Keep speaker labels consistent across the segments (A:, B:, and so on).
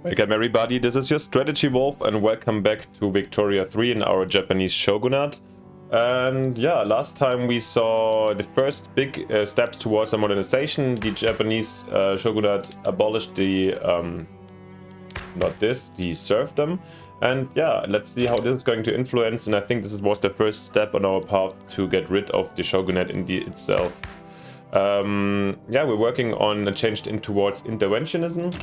A: Welcome everybody, this is your Strategy Wolf and welcome back to Victoria 3 in our Japanese Shogunate. And yeah, last time we saw the first big steps towards a modernization. The Japanese Shogunate abolished the, the serfdom. And yeah, let's see how this is going to influence, and I think this was the first step on our path to get rid of the Shogunate itself. Yeah, we're working on a change towards interventionism.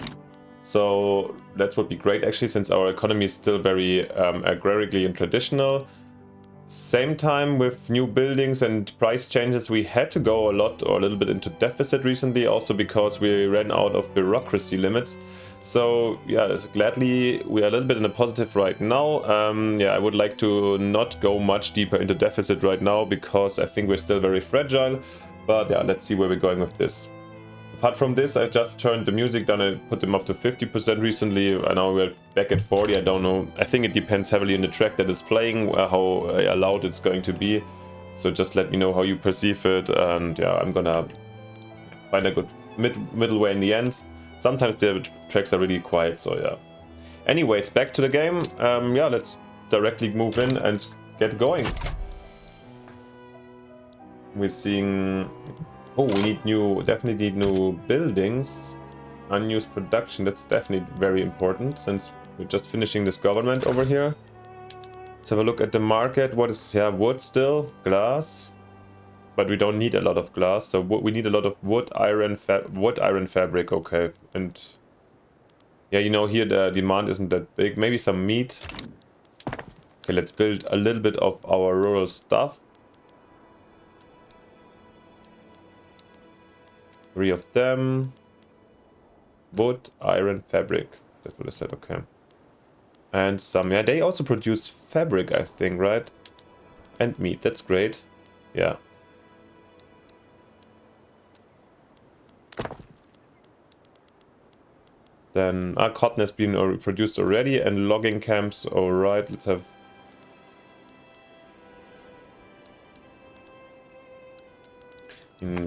A: So that would be great actually, since our economy is still very agrarically and traditional. Same time with new buildings and price changes, we had to go a little bit into deficit recently, also because we ran out of bureaucracy limits. So yeah, gladly we are a little bit in a positive right now. Yeah, I would like to not go much deeper into deficit right now because I think we're still very fragile. But yeah, let's see where we're going with this. Apart from this, I just turned the music down and put them up to 50% recently. I know we're back at 40, I don't know. I think it depends heavily on the track that is playing, how loud it's going to be. So just let me know how you perceive it, and yeah, I'm gonna find a good middle way in the end. Sometimes the tracks are really quiet, so yeah. Anyways, back to the game. Yeah, let's directly move in and get going. We're seeing... Oh, we need definitely need new buildings. Unused production, that's definitely very important, since we're just finishing this government over here. Let's have a look at the market. What is, yeah, wood still, glass. But we don't need a lot of glass, so we need a lot of wood, iron fabric, okay. And yeah, you know, here the demand isn't that big. Maybe some meat. Okay, let's build a little bit of our rural stuff. 3 of them. Wood, iron, fabric. That's what I said, okay. And some, yeah, they also produce fabric, I think, right? And meat, that's great. Yeah. Then, cotton has been produced already, and logging camps, alright, let's have...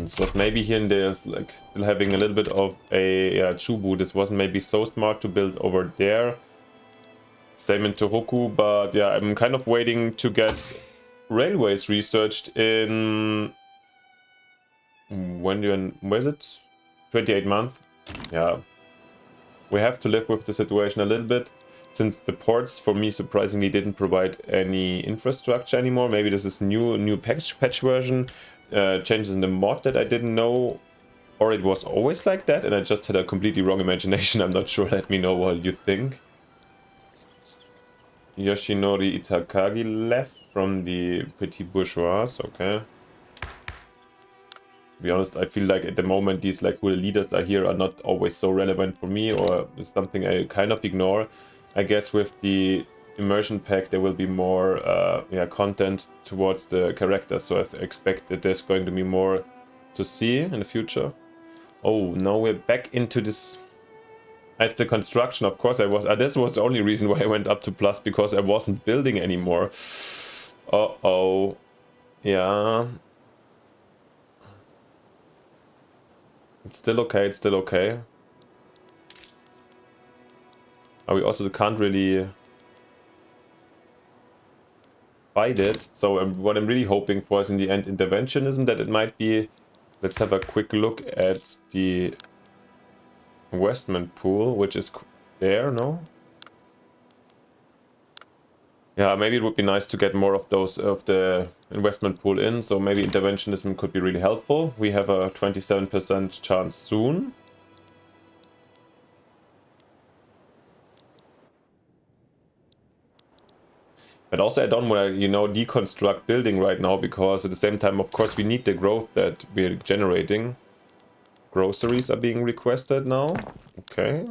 A: So maybe here and there, like, still having a little bit of a Chubu. This wasn't maybe so smart to build over there. Same in Tohoku, but yeah, I'm kind of waiting to get railways researched in... where is it? 28 months? Yeah. We have to live with the situation a little bit, since the ports, for me, surprisingly didn't provide any infrastructure anymore. Maybe this is new patch version. Changes in the mod that I didn't know, or it was always like that and I just had a completely wrong imagination. I'm not sure. Let me know what you think. Yoshinori Itakagi left from the Petit Bourgeois, okay. To be honest, I feel like at the moment these like who the leaders are here are not always so relevant for me, or is something I kind of ignore. I guess with the immersion pack there will be more content towards the characters, so I expect that there's going to be more to see in the future. Oh, now we're back into this. At the construction, of course I was, this was the only reason why I went up to plus, because I wasn't building anymore. Uh-oh. Yeah. It's still okay, it's still okay. We also can't really fight it, so what I'm really hoping for is in the end interventionism, that it might be... Let's have a quick look at the investment pool, which is there, no? Yeah, maybe it would be nice to get more of those of the investment pool in, so maybe interventionism could be really helpful. We have a 27% chance soon. But also I don't want to, you know, deconstruct building right now, because at the same time, of course, we need the growth that we're generating. Groceries are being requested now. Okay.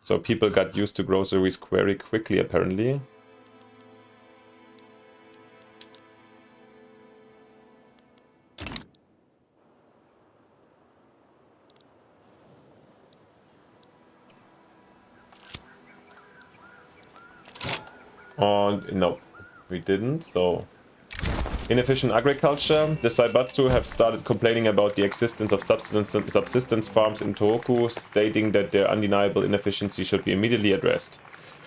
A: So people got used to groceries very quickly, apparently. And no, we didn't, so... Inefficient agriculture. The Saibatsu have started complaining about the existence of subsistence farms in Tohoku, stating that their undeniable inefficiency should be immediately addressed.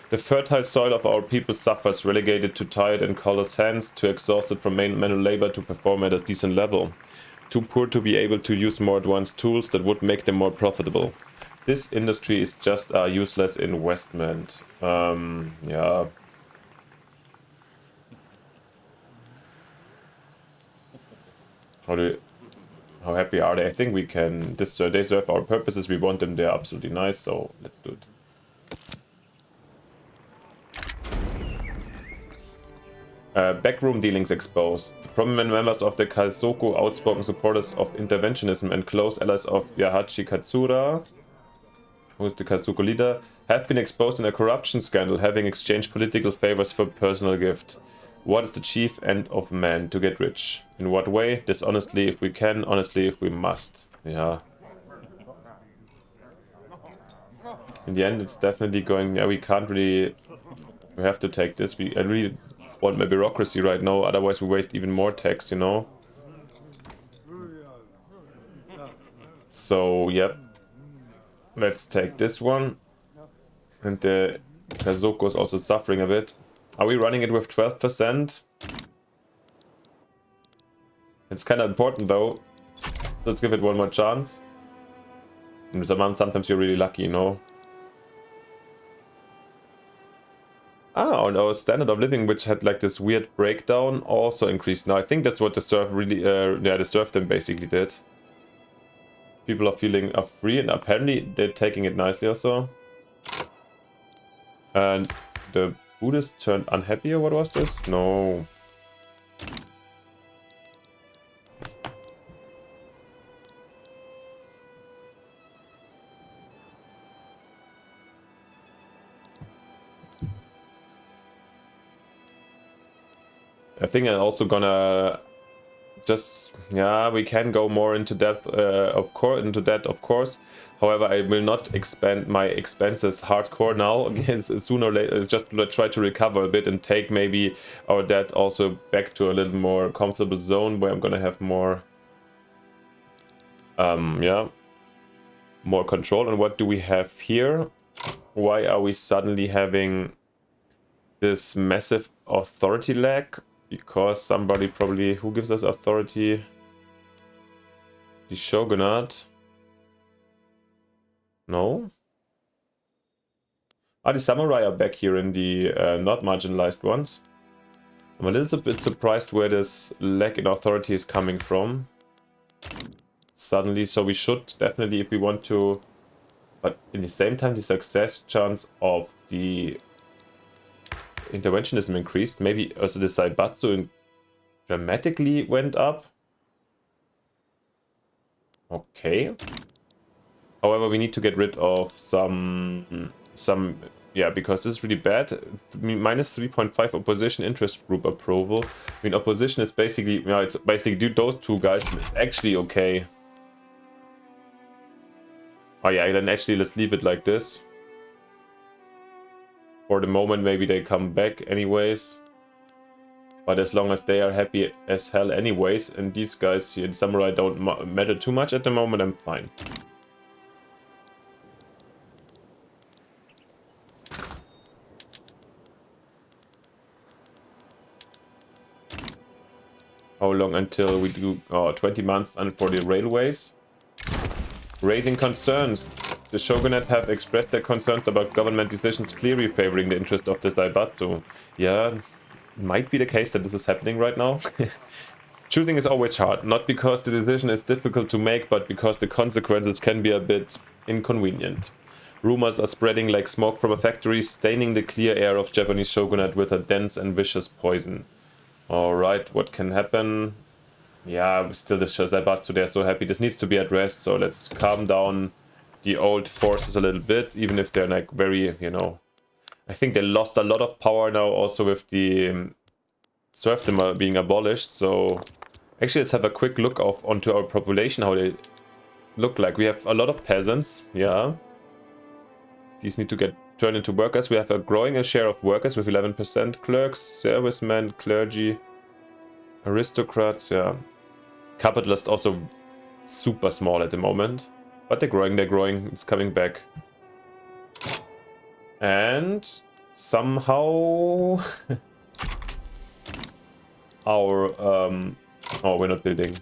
A: The fertile soil of our people suffers, relegated to tired and callous hands, too exhausted from manual labor to perform at a decent level, too poor to be able to use more advanced tools that would make them more profitable. This industry is just a useless investment. Yeah. How happy are they? I think we can. They serve our purposes. We want them. They're absolutely nice. So let's do it. Backroom dealings exposed. The prominent members of the Kaisoku, outspoken supporters of interventionism and close allies of Yahachi Katsura, who is the Kaisoku leader, have been exposed in a corruption scandal, having exchanged political favors for personal gift. What is the chief end of man? To get rich. In what way? Dishonestly if we can, honestly if we must. Yeah. In the end it's definitely going, yeah, we can't really, we have to take this. I really want my bureaucracy right now, otherwise we waste even more tax, you know. So, yep. Let's take this one. And the Kazoku is also suffering a bit. Are we running it with 12%? It's kind of important though. Let's give it one more chance. And sometimes you're really lucky, you know. Ah, and our standard of living, which had like this weird breakdown, also increased. Now I think that's what the serf really, yeah, the serfdom basically did. People are feeling free, and apparently they're taking it nicely also. And the Buddhist turned unhappy, or what was this? No. I think I'm also gonna just, yeah, we can go more into depth, of course. However, I will not expand my expenses hardcore now. Again, sooner or later, just try to recover a bit and take maybe our debt also back to a little more comfortable zone where I'm gonna have more, yeah, more control. And what do we have here? Why are we suddenly having this massive authority lag? Because somebody probably, who gives us authority? The Shogunate. No? Ah, the samurai are back here in the not marginalized ones. I'm a little bit surprised where this lag in authority is coming from. Suddenly, so we should definitely, if we want to... But in the same time, the success chance of the interventionism increased. Maybe also the Saibatsu dramatically went up. Okay. However, we need to get rid of some yeah, because this is really bad. Minus 3.5 opposition interest group approval. I mean, opposition is basically, yeah, it's basically those two guys. It's actually okay. Oh yeah, then actually let's leave it like this. For the moment, maybe they come back anyways. But as long as they are happy as hell anyways, and these guys here in Samurai don't matter too much at the moment, I'm fine. How long until we do 20 months and for the railways? Raising concerns. The Shogunate have expressed their concerns about government decisions clearly favoring the interest of the Zaibatsu. Yeah, might be the case that this is happening right now. Choosing is always hard, not because the decision is difficult to make, but because the consequences can be a bit inconvenient. Rumors are spreading like smoke from a factory, staining the clear air of Japanese Shogunate with a dense and vicious poison. Alright, what can happen? Yeah, still the Zaibatsu, they're so happy. This needs to be addressed, so let's calm down the old forces a little bit, even if they're like very, you know... I think they lost a lot of power now also with the serfdom being abolished, so... Actually, let's have a quick look onto our population, how they look like. We have a lot of peasants, yeah. These need to get turned into workers. We have a growing share of workers with 11%, clerks, servicemen, clergy. Aristocrats, yeah. Capitalist also super small at the moment. But they're growing, it's coming back. And somehow our oh, we're not building.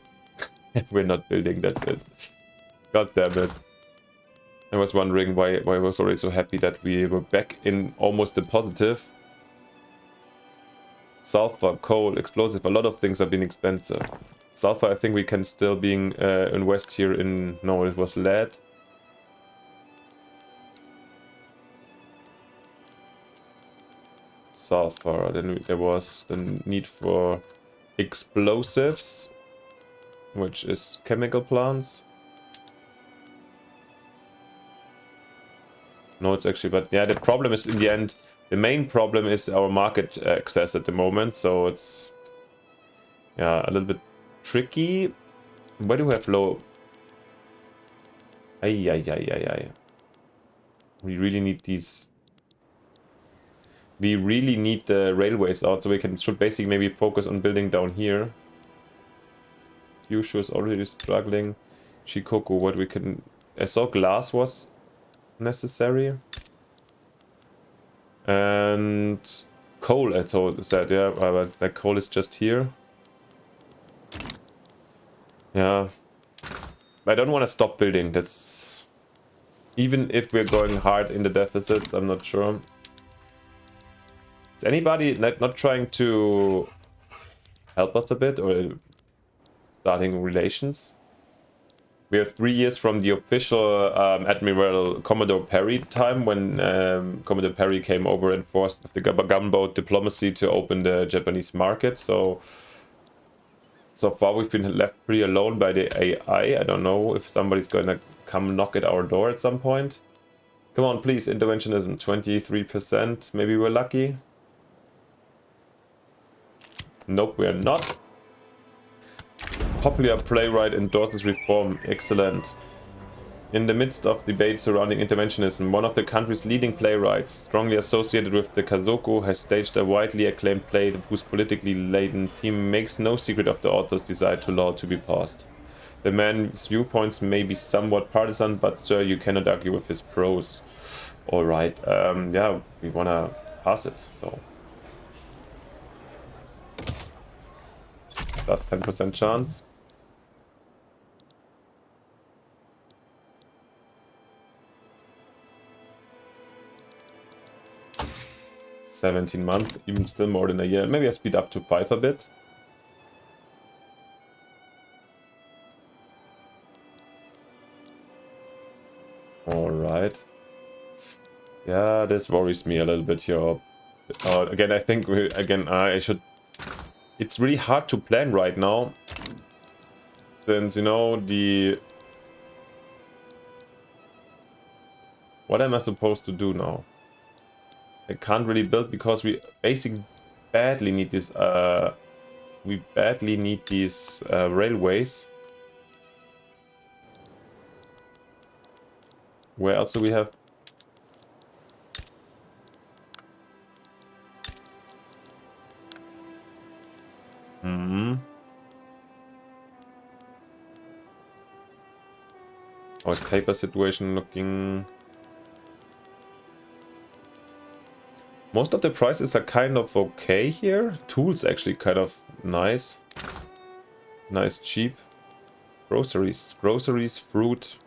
A: We're not building, that's it. God damn it. I was wondering why I was already so happy that we were back in almost the positive. Sulfur, coal, explosive, a lot of things have been expensive. Sulfur, I think we can still being invest here in, no, it was lead. Sulfur, then there was the need for explosives, which is chemical plants. No, it's actually, but yeah, the problem is in the end, the main problem is our market access at the moment, so it's, yeah, a little bit tricky. Where do we have low? Ay. We really need these. We really need the railways out, so we should basically maybe focus on building down here. Kyushu is already struggling. Shikoku, what we can... I saw glass was necessary. And coal, I said, yeah, but that coal is just here. Yeah. I don't want to stop building, that's... Even if we're going hard in the deficits, I'm not sure. Is anybody not trying to help us a bit, or starting relations? We have 3 years from the official Admiral Commodore Perry time, when Commodore Perry came over and forced the gunboat diplomacy to open the Japanese market. So far we've been left pretty alone by the AI. I don't know if somebody's going to come knock at our door at some point. Come on, please, interventionism, 23%. Maybe we're lucky. Nope, we're not. Popular playwright endorses reform. Excellent. In the midst of debate surrounding interventionism, one of the country's leading playwrights, strongly associated with the Kazoku, has staged a widely acclaimed play whose politically laden theme makes no secret of the author's desire to law to be passed. The man's viewpoints may be somewhat partisan, but sir, you cannot argue with his prose. Alright, yeah, we wanna pass it, so... Plus 10% chance. $17 months, even still more than a year. Maybe I speed up to 5 a bit. Alright. Yeah, this worries me a little bit here. Again, I think I should... It's really hard to plan right now, since, you know, what am I supposed to do now? I can't really build because we basically badly need this, railways. Where else do we have? How's paper situation looking? Most of the prices are kind of okay here. Tools actually kind of nice. Nice, cheap. Groceries, fruit,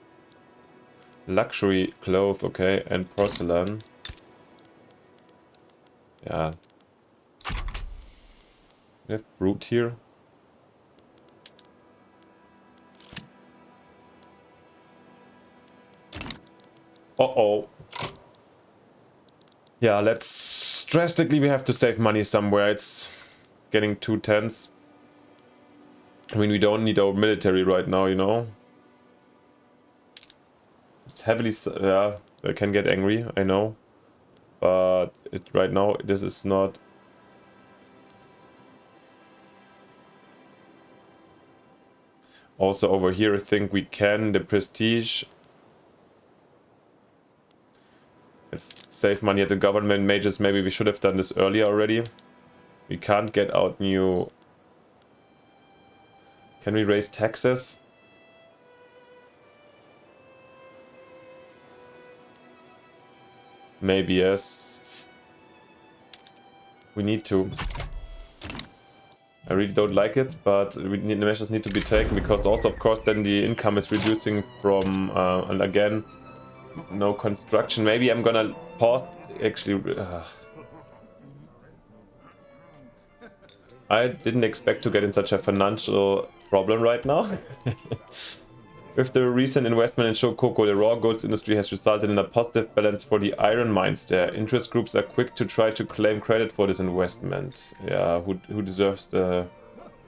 A: luxury clothes, okay, and porcelain. Yeah. We have fruit here. Uh-oh. Yeah, let's drastically, we have to save money somewhere. It's getting too tense. I mean, we don't need our military right now, you know. It's heavily, yeah, I can get angry, I know. But right now, this is not... Also over here, I think we can, the prestige. Let's save money at the government majors. Maybe we should have done this earlier already. We can't get out new Can we raise taxes? Maybe yes. We need to. I really don't like it, but the measures need to be taken, because also, of course, then the income is reducing from, and again, no construction. Maybe I'm gonna pause, actually. I didn't expect to get in such a financial problem right now. With the recent investment in Shokoko, the raw goods industry has resulted in a positive balance for the iron mines there. Interest groups are quick to try to claim credit for this investment. Yeah, who deserves the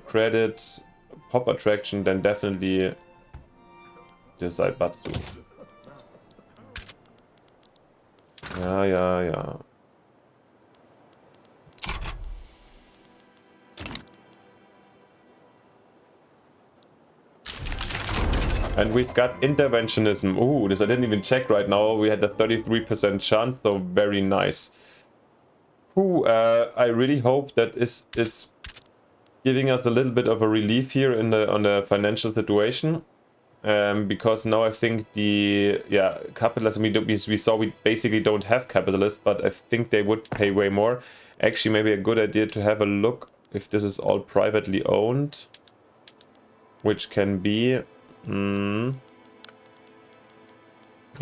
A: credit? Pop attraction, then definitely the Zaibatsu. Yeah. And we've got interventionism. Ooh, this I didn't even check right now. We had a 33% chance, so very nice. Ooh, I really hope that is giving us a little bit of a relief here in on the financial situation. Because now I think the capitalism, we saw we basically don't have capitalists, but I think they would pay way more. Actually, maybe a good idea to have a look if this is all privately owned, which can be. It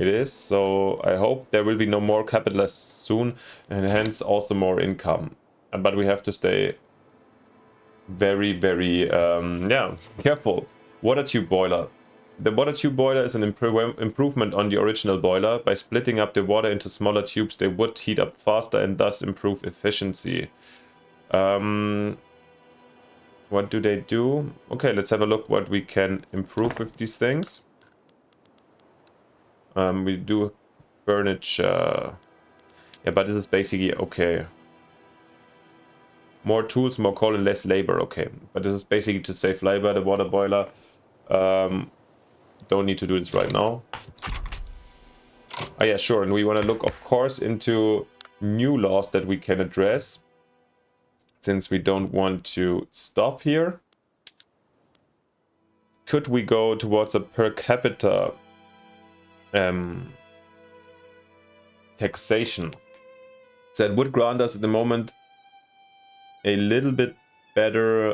A: is, so I hope there will be no more capitalists soon, and hence also more income. But we have to stay very, very careful. Water tube boiler. The water tube boiler is an improvement on the original boiler. By splitting up the water into smaller tubes, they would heat up faster and thus improve efficiency. What do they do? Okay, let's have a look what we can improve with these things. We do furniture. Yeah, but this is basically okay. More tools, more coal, and less labor. Okay, but this is basically to save labor. The water boiler. Don't need to do this right now. Oh yeah, sure. And we want to look, of course, into new laws that we can address, since we don't want to stop here. Could we go towards a per capita taxation? So it would grant us at the moment a little bit better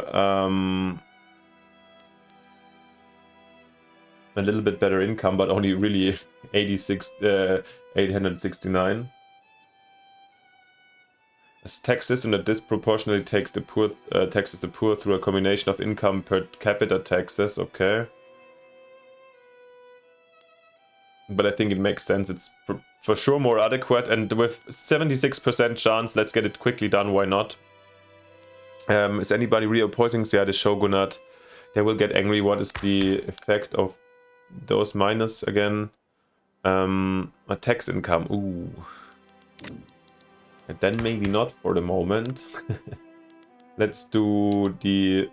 A: income, but only really 869. A tax system that disproportionately takes the poor taxes the poor through a combination of income per capita taxes. Okay, but I think it makes sense. It's for sure more adequate, and with 76% chance, let's get it quickly done. Why not? Is anybody reopposing? Yeah, the Shogunate. They will get angry. What is the effect of those minus again? A tax income. Ooh. And then maybe not for the moment. Let's do the...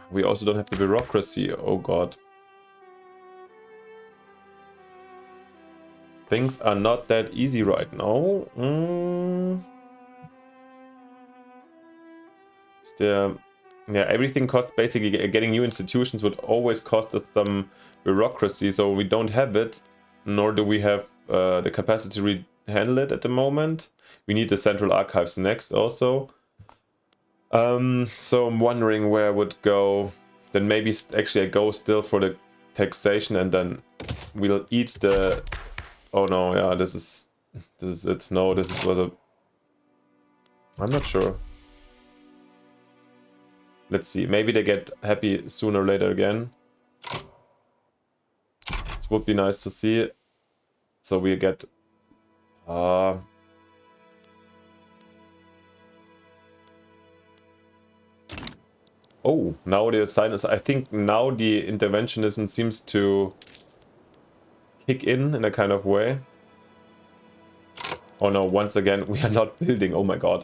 A: We also don't have the bureaucracy. Oh god. Things are not that easy right now. Yeah, everything costs basically. Getting new institutions would always cost us some bureaucracy, so we don't have it, nor do we have the capacity to handle it at the moment. We need the central archives next also. So I'm wondering where I would go. Then maybe actually I go still for the taxation, and then we'll eat the... Oh no, yeah, this is it. No, this is what a... I'm not sure. Let's see. Maybe they get happy sooner or later again. This would be nice to see. So we get... Oh, now the sinus. I think now the interventionism seems to kick in a kind of way. Oh no, once again, we are not building. Oh my god.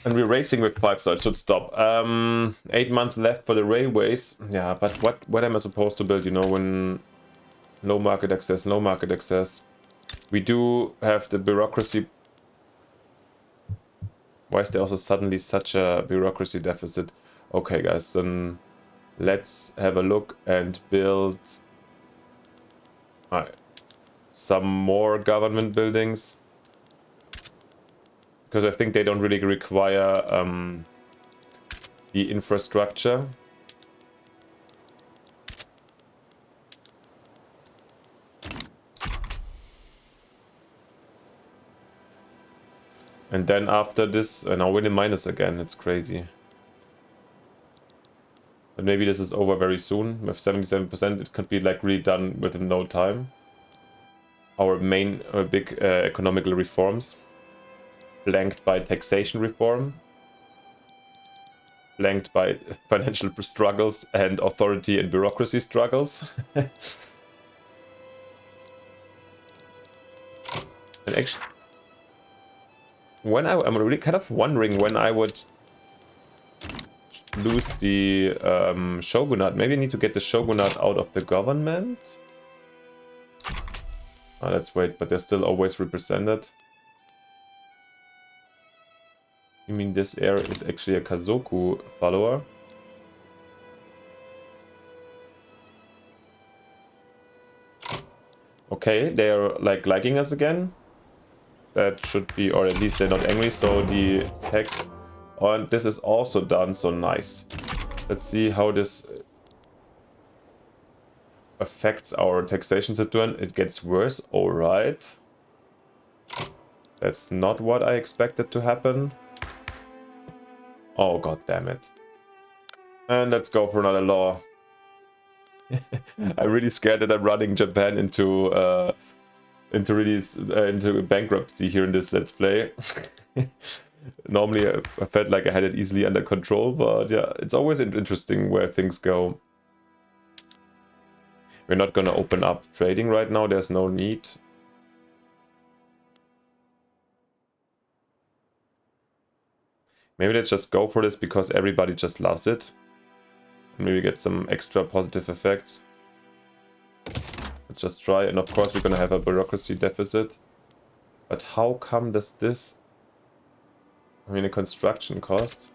A: And we're racing with 5, so it should stop. 8 months left for the railways. Yeah, but what am I supposed to build, you know, when low market access, low market access. We do have the bureaucracy. Why is there also suddenly such a bureaucracy deficit? Okay, guys, then Let's have a look and build some more government buildings. Because I think they don't really require the infrastructure. And then after this, now we're in minus again, it's crazy. But maybe this is over very soon. We have 77%, it could be like really done within no time. Our main big economical reforms. Flanked by taxation reform. Flanked by financial struggles and authority and bureaucracy struggles. And actually, I'm really kind of wondering when I would lose the Shogunate. Maybe I need to get the Shogunate out of the government. Oh, let's wait, but they're still always represented. You mean this heir is actually a Kazoku follower? Okay, they are like liking us again. That should be, or at least they're not angry, so the tax on this is also done, so nice. Let's see how this affects our taxation situation. It gets worse, alright. That's not what I expected to happen. Oh, god damn it. And let's go for another law. I'm really scared that I'm running Japan into bankruptcy here in this Let's Play. Normally I felt like I had it easily under control, but yeah, it's always interesting where things go. We're not gonna open up trading right now, there's no need. Maybe let's just go for this because everybody just loves it. Maybe get some extra positive effects. Let's just try, and of course we're gonna have a bureaucracy deficit. But how come does this... I mean, a construction cost.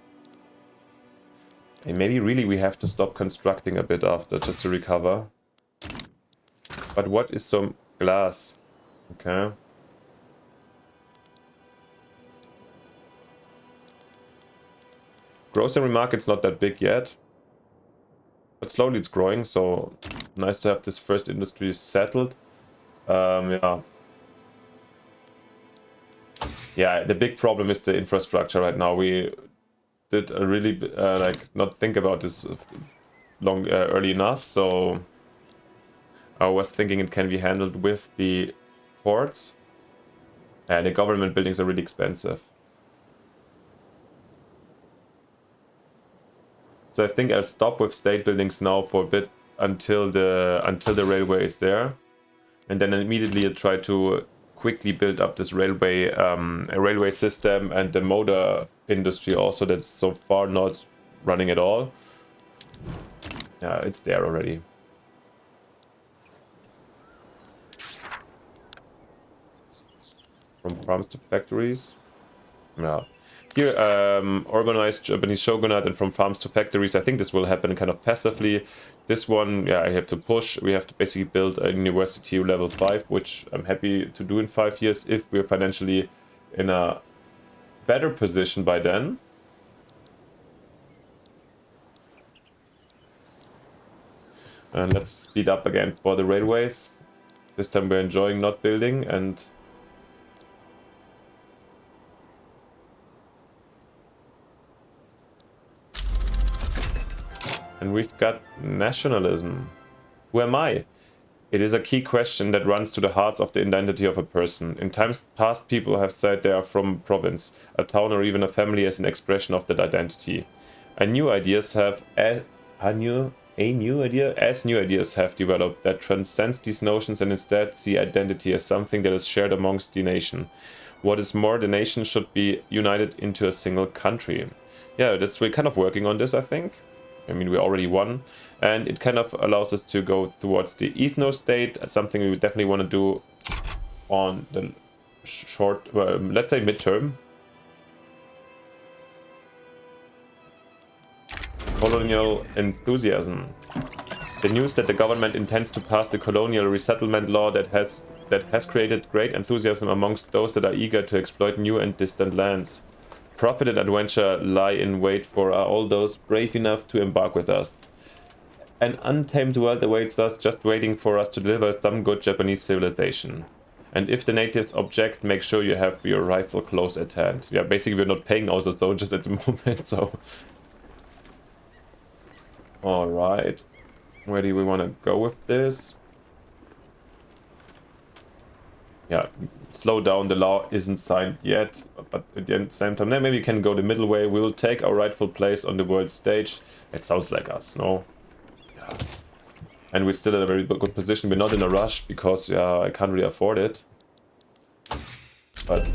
A: And maybe really we have to stop constructing a bit after just to recover. But what is some glass? Okay. Grocery market's not that big yet. But slowly it's growing, so nice to have this first industry settled. Yeah. Yeah, the big problem is the infrastructure right now. We did a really like not think about this early enough, so I was thinking it can be handled with the ports. And the government buildings are really expensive. So I think I'll stop with state buildings now for a bit until the railway is there, and then immediately I'll try to quickly build up this railway system and the motor industry also that's so far not running at all. Yeah, it's there already. From farms to factories. Yeah. Here, organized Japanese shogunate and from farms to factories. I think this will happen kind of passively. This one, yeah, I have to push. We have to basically build a university level 5, which I'm happy to do in 5 years if we're financially in a better position by then. And let's speed up again for the railways. This time we're enjoying not building and... And we've got nationalism. Who am I? It is a key question that runs to the hearts of the identity of a person. In times past, people have said they are from a province, a town, or even a family as an expression of that identity. New ideas have new ideas have developed that transcends these notions and instead see identity as something that is shared amongst the nation. What is more, the nation should be united into a single country. Yeah, we're kind of working on this, I think. I mean, we already won, and it kind of allows us to go towards the ethno state. That's something we would definitely want to do on the short, let's say midterm. Colonial enthusiasm. The news that the government intends to pass the colonial resettlement law that has created great enthusiasm amongst those that are eager to exploit new and distant lands. Profit and adventure lie in wait for all those brave enough to embark with us. An untamed world awaits us, just waiting for us to deliver some good Japanese civilization. And if the natives object, make sure you have your rifle close at hand. Yeah, basically we're not paying our soldiers at the moment, so... Alright. Where do we want to go with this? Yeah, slow down, the law isn't signed yet, but at the same time, then maybe we can go the middle way. We will take our rightful place on the world stage. It sounds like us, no? Yeah. And we're still in a very good position. We're not in a rush because, yeah, I can't really afford it. But...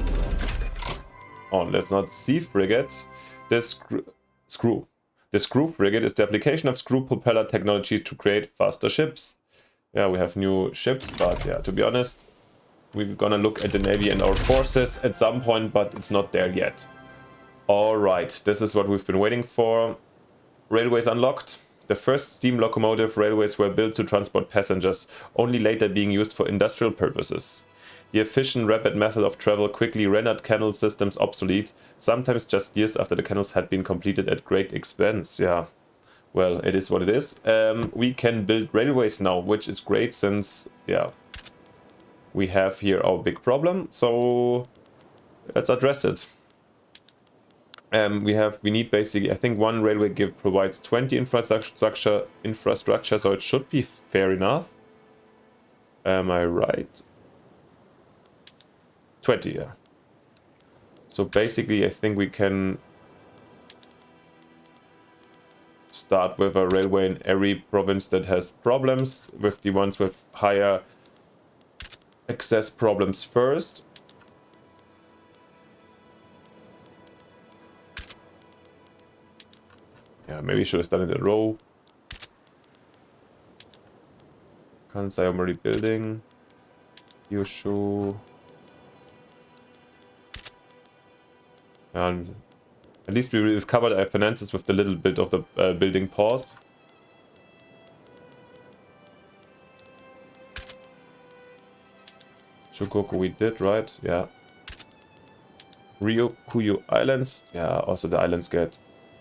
A: Oh, let's not see frigate. The screw. The screw frigate is the application of screw propeller technology to create faster ships. Yeah, we have new ships, but yeah, to be honest, we're gonna look at the navy and our forces at some point, but it's not there yet. Alright, this is what we've been waiting for. Railways unlocked. The first steam locomotive railways were built to transport passengers, only later being used for industrial purposes. The efficient, rapid method of travel quickly rendered canal systems obsolete, sometimes just years after the canals had been completed at great expense. Yeah, well, it is what it is. We can build railways now, which is great since, yeah, we have here our big problem. So let's address it. We need basically, I think one railway provides 20 infrastructure, so it should be fair enough. Am I right? 20, yeah. So basically I think we can start with a railway in every province that has problems, with the ones with higher access problems first. Yeah, maybe I should have done it in a row. Kansai I'm already building. Kyushu. And at least we've covered our finances with the little bit of the building pause. Shikoku we did, right? Yeah. Ryukyu Islands. Yeah, also the islands get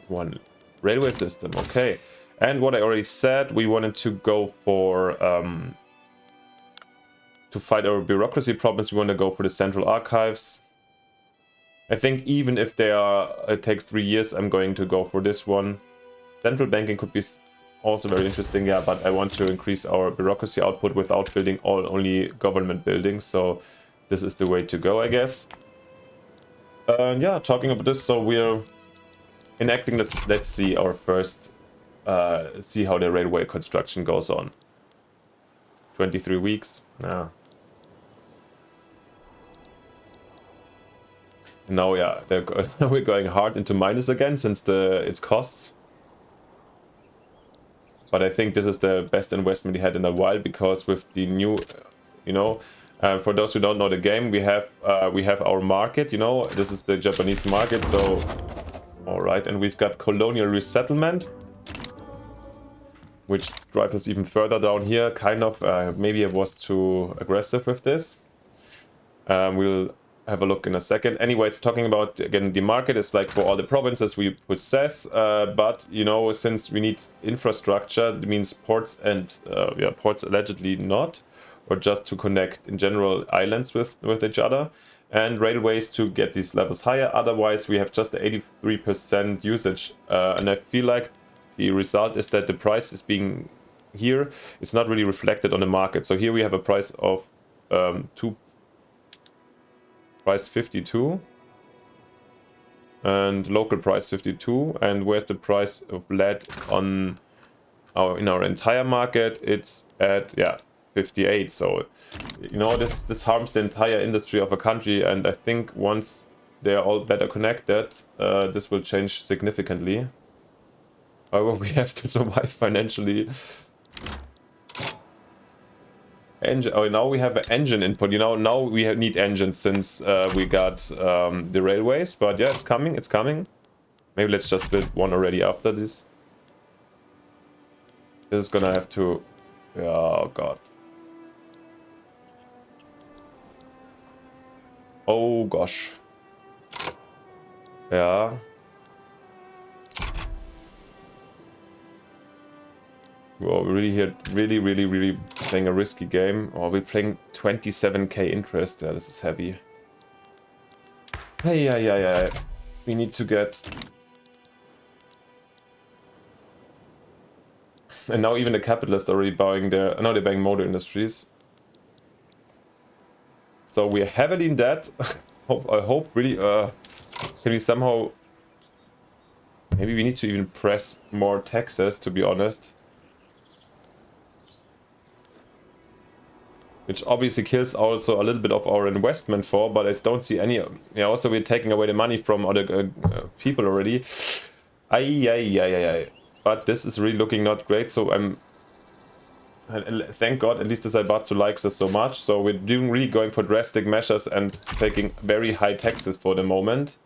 A: one railway system. Okay. And what I already said, we wanted to go for... to fight our bureaucracy problems, we want to go for the central archives. I think even if it takes 3 years, I'm going to go for this one. Central banking could be also very interesting, yeah, but I want to increase our bureaucracy output without building only government buildings, so this is the way to go, I guess. Yeah, talking about this, so we're enacting, let's see our first, see how the railway construction goes on. 23 weeks, yeah. Now, yeah, we're going hard into minus again since its costs. But I think this is the best investment we had in a while, because with the new, you know, for those who don't know the game, we have our market, you know, this is the Japanese market, so, alright, and we've got colonial resettlement, which drives us even further down here, kind of, maybe I was too aggressive with this. We'll have a look in a second. Anyways, talking about, again, the market is like for all the provinces we possess, but, you know, since we need infrastructure, it means ports and, yeah, ports allegedly not, or just to connect, in general, islands with each other, and railways to get these levels higher. Otherwise, we have just 83% usage, and I feel like the result is that the price is being here, it's not really reflected on the market. So here we have a price of price 52 and local price 52, and where's the price of lead on in our entire market? It's at, yeah, 58. So, you know, this harms the entire industry of a country, and I think once they're all better connected, this will change significantly. However, we have to survive financially. Oh, now we have an engine input, you know, now we need engines since we got the railways, but yeah, it's coming, it's coming. Maybe let's just build one already after this. This is gonna have to... Oh god. Oh gosh. Yeah. We're really here, really playing a risky game. Or we're playing 27k interest. Yeah, this is heavy. Hey, yeah. We need to get... And now even the capitalists are already buying their... No, they're buying Motor Industries. So we're heavily in debt. I hope really... can we somehow... Maybe we need to even press more taxes, to be honest. Which obviously kills also a little bit of our investment for, but I don't see any... Yeah, also we're taking away the money from other people already. Ay. But this is really looking not great, so I'm... Thank God, at least this Zaibatsu likes us so much, so we're doing really going for drastic measures and taking very high taxes for the moment.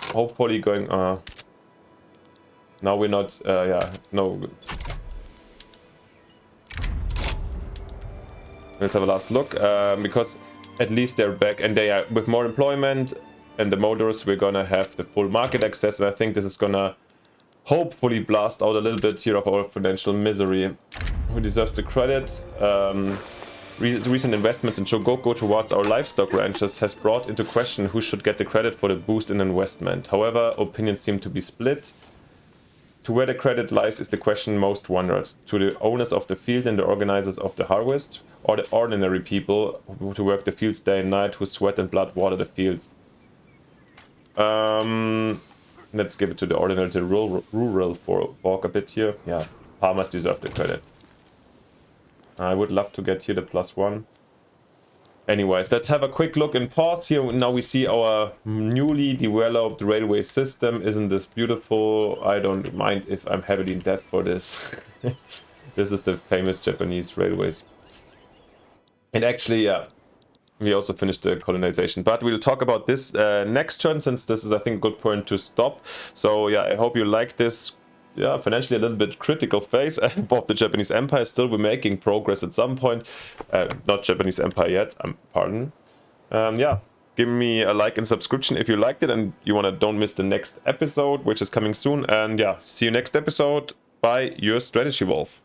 A: Hopefully going... now we're not... yeah, no... Let's have a last look, because at least they're back and they are with more employment and the motors, we're gonna have the full market access, and I think this is gonna hopefully blast out a little bit here of our financial misery. Who deserves the credit? Recent investments in Shogoku towards our livestock ranches has brought into question who should get the credit for the boost in investment. However, opinions seem to be split. To where the credit lies is the question most wondered. To the owners of the field and the organizers of the harvest, or the ordinary people who to work the fields day and night, who sweat and blood water the fields. Let's give it to the ordinary, the rural folk a bit here. Yeah, farmers deserve the credit. I would love to get here the +1. Anyways, let's have a quick look in port here. Now we see our newly developed railway system. Isn't this beautiful? I don't mind if I'm heavily in debt for this. This is the famous Japanese railways. And actually, yeah, we also finished the colonization. But we'll talk about this next turn, since this is, I think, a good point to stop. So yeah, I hope you like this. Yeah, financially a little bit critical phase of the Japanese Empire. Still, we're making progress at some point. Not Japanese Empire yet, pardon. Yeah, give me a like and subscription if you liked it and you don't miss the next episode, which is coming soon. And yeah, see you next episode. Bye, your Strategy Wolf.